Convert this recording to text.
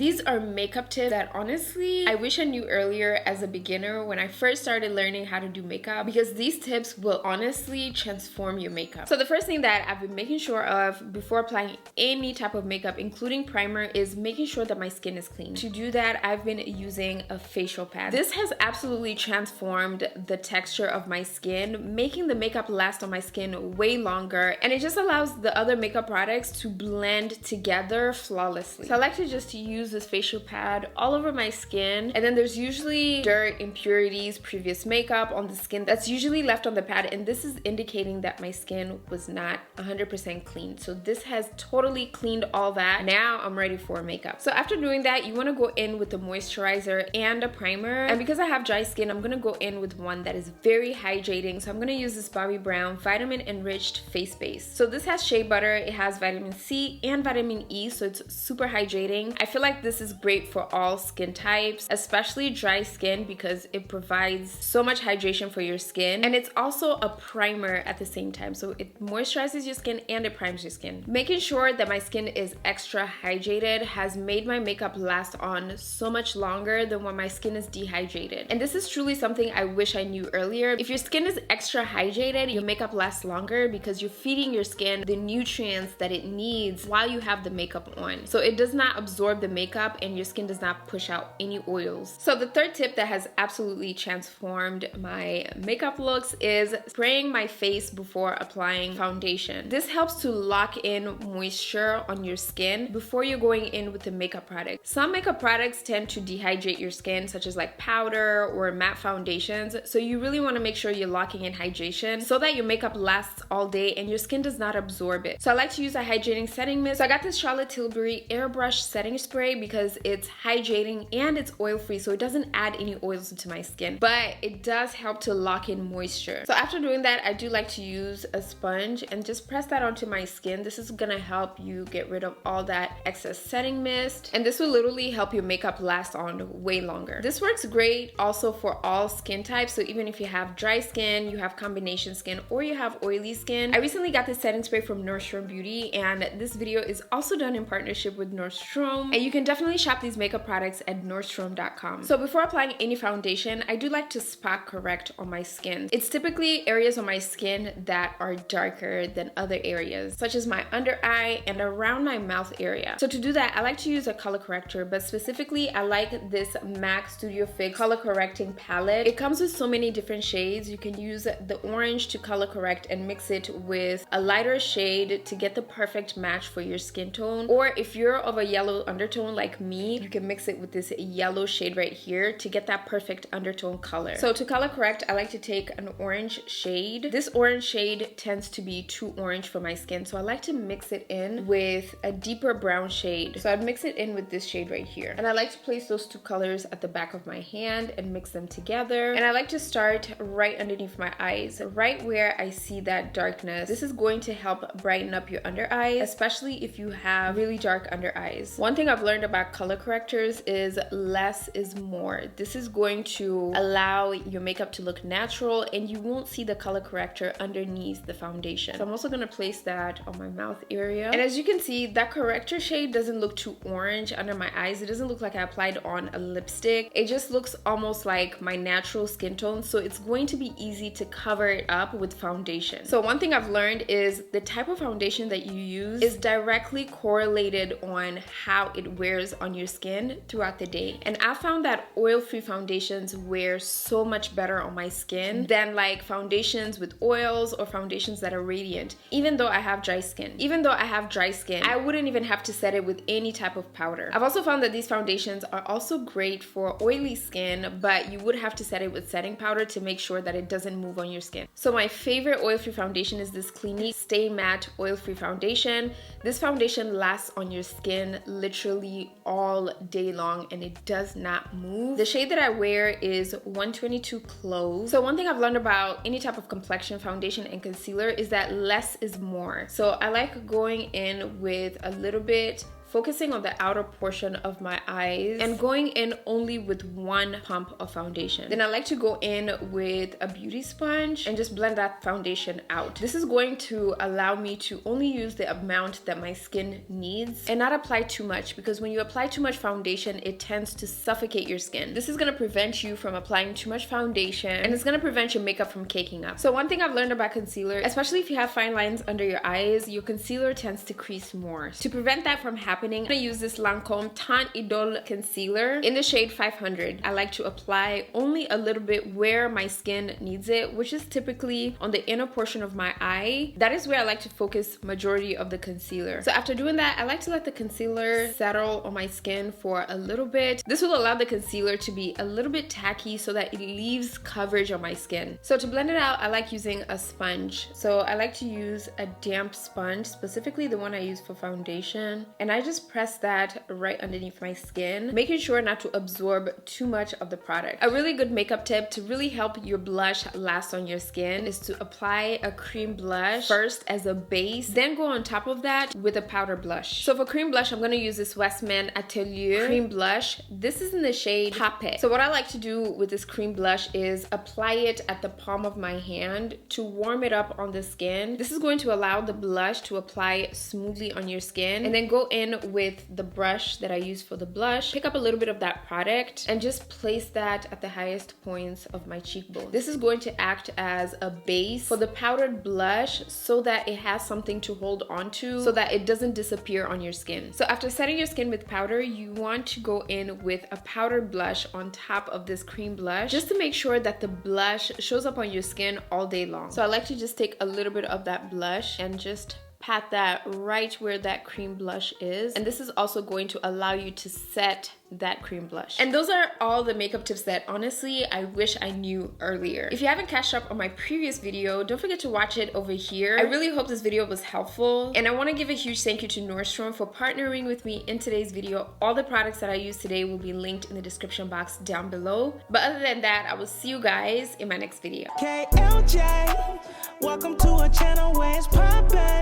These are makeup tips that honestly, I wish I knew earlier as a beginner when I first started learning how to do makeup, because these tips will honestly transform your makeup. So the first thing that I've been making sure of before applying any type of makeup, including primer, is making sure that my skin is clean. To do that, I've been using a facial pad. This has absolutely transformed the texture of my skin, making the makeup last on my skin way longer, and it just allows the other makeup products to blend together flawlessly. So I like to just use this facial pad all over my skin, and then there's usually dirt, impurities, previous makeup on the skin that's usually left on the pad, and this is indicating that my skin was not 100% clean. So this has totally cleaned all that. Now I'm ready for makeup. So after doing that, you want to go in with a moisturizer and a primer, and because I have dry skin, I'm gonna go in with one that is very hydrating. So I'm gonna use this Bobbi Brown Vitamin Enriched face base. So this has shea butter, it has vitamin C and vitamin E, so it's super hydrating. I feel like this is great for all skin types, especially dry skin, because it provides so much hydration for your skin, and it's also a primer at the same time. So it moisturizes your skin and it primes your skin. Making sure that my skin is extra hydrated has made my makeup last on so much longer than when my skin is dehydrated. And this is truly something I wish I knew earlier. If your skin is extra hydrated, your makeup lasts longer because you're feeding your skin the nutrients that it needs while you have the makeup on. So it does not absorb the makeup and your skin does not push out any oils. So the third tip that has absolutely transformed my makeup looks is spraying my face before applying foundation. This helps to lock in moisture on your skin before you're going in with the makeup product. Some makeup products tend to dehydrate your skin, such as like powder or matte foundations. So you really want to make sure you're locking in hydration so that your makeup lasts all day and your skin does not absorb it. So I like to use a hydrating setting mist. So I got this Tilbury Airbrush setting spray because it's hydrating and it's oil-free, so it doesn't add any oils into my skin, but it does help to lock in moisture. So after doing that, I do like to use a sponge and just press that onto my skin. This is gonna help you get rid of all that excess setting mist, and this will literally help your makeup last on way longer. This works great also for all skin types, so even if you have dry skin, you have combination skin, or you have oily skin. I recently got this setting spray from Nordstrom Beauty, and this video is also done in partnership with Nordstrom, and you can definitely shop these makeup products at Nordstrom.com. So before applying any foundation, I do like to spot correct on my skin. It's typically areas on my skin that are darker than other areas, such as my under eye and around my mouth area. So to do that, I like to use a color corrector, but specifically I like this MAC Studio Fix color correcting palette. It comes with so many different shades. You can use the orange to color correct and mix it with a lighter shade to get the perfect match for your skin tone, or if you're of a yellow undertone like me, you can mix it with this yellow shade right here to get that perfect undertone color. So to color correct, I like to take an orange shade. This orange shade tends to be too orange for my skin, so I like to mix it in with a deeper brown shade. So I'd mix it in with this shade right here, and I like to place those two colors at the back of my hand and mix them together. And I like to start right underneath my eyes, right where I see that darkness. This is going to help brighten up your under eyes, especially if you have really dark under eyes. One thing I've learned about color correctors is less is more. This is going to allow your makeup to look natural and you won't see the color corrector underneath the foundation. So I'm also going to place that on my mouth area. And as you can see, that corrector shade doesn't look too orange under my eyes. It doesn't look like I applied on a lipstick. It just looks almost like my natural skin tone. So it's going to be easy to cover it up with foundation. So one thing I've learned is the type of foundation that you use is directly correlated on how it wears on your skin throughout the day. And I found that oil-free foundations wear so much better on my skin than like foundations with oils or foundations that are radiant. Even though I have dry skin, I wouldn't even have to set it with any type of powder. I've also found that these foundations are also great for oily skin, but you would have to set it with setting powder to make sure that it doesn't move on your skin. So my favorite oil-free foundation is this Clinique Stay Matte Oil-Free Foundation. This foundation lasts on your skin literally all day long and it does not move. The shade that I wear is 122 Close. So one thing I've learned about any type of complexion foundation and concealer is that less is more. So I like going in with a little bit focusing on the outer portion of my eyes and going in only with one pump of foundation. Then I like to go in with a beauty sponge and just blend that foundation out. This is going to allow me to only use the amount that my skin needs and not apply too much, because when you apply too much foundation, it tends to suffocate your skin. This is going to prevent you from applying too much foundation, and it's going to prevent your makeup from caking up. So one thing I've learned about concealer, especially if you have fine lines under your eyes, your concealer tends to crease more. To prevent that from happening, I'm going to use this Lancome Teint Idole concealer in the shade 500. I like to apply only a little bit where my skin needs it, which is typically on the inner portion of my eye. That is where I like to focus majority of the concealer. So after doing that, I like to let the concealer settle on my skin for a little bit. This will allow the concealer to be a little bit tacky so that it leaves coverage on my skin. So to blend it out, I like using a sponge. So I like to use a damp sponge, specifically the one I use for foundation. And I just press that right underneath my skin, making sure not to absorb too much of the product. A really good makeup tip to really help your blush last on your skin is to apply a cream blush first as a base, then go on top of that with a powder blush. So for cream blush, I'm gonna use this Westman Atelier cream blush. This is in the shade Poppet. So what I like to do with this cream blush is apply it at the palm of my hand to warm it up on the skin. This is going to allow the blush to apply smoothly on your skin, and then go in with the brush that I use for the blush, pick up a little bit of that product and just place that at the highest points of my cheekbone. This is going to act as a base for the powdered blush so that it has something to hold on to so that it doesn't disappear on your skin. So after setting your skin with powder, you want to go in with a powdered blush on top of this cream blush just to make sure that the blush shows up on your skin all day long. So I like to just take a little bit of that blush and just pat that right where that cream blush is, and this is also going to allow you to set that cream blush. And those are all the makeup tips that honestly I wish I knew earlier. If you haven't catched up on my previous video, don't forget to watch it over here. I really hope this video was helpful, and I want to give a huge thank you to Nordstrom for partnering with me in today's video. All the products that I used today will be linked in the description box down below. But other than that, I will see you guys in my next video. KLJ, welcome to a channel where it's poppin'.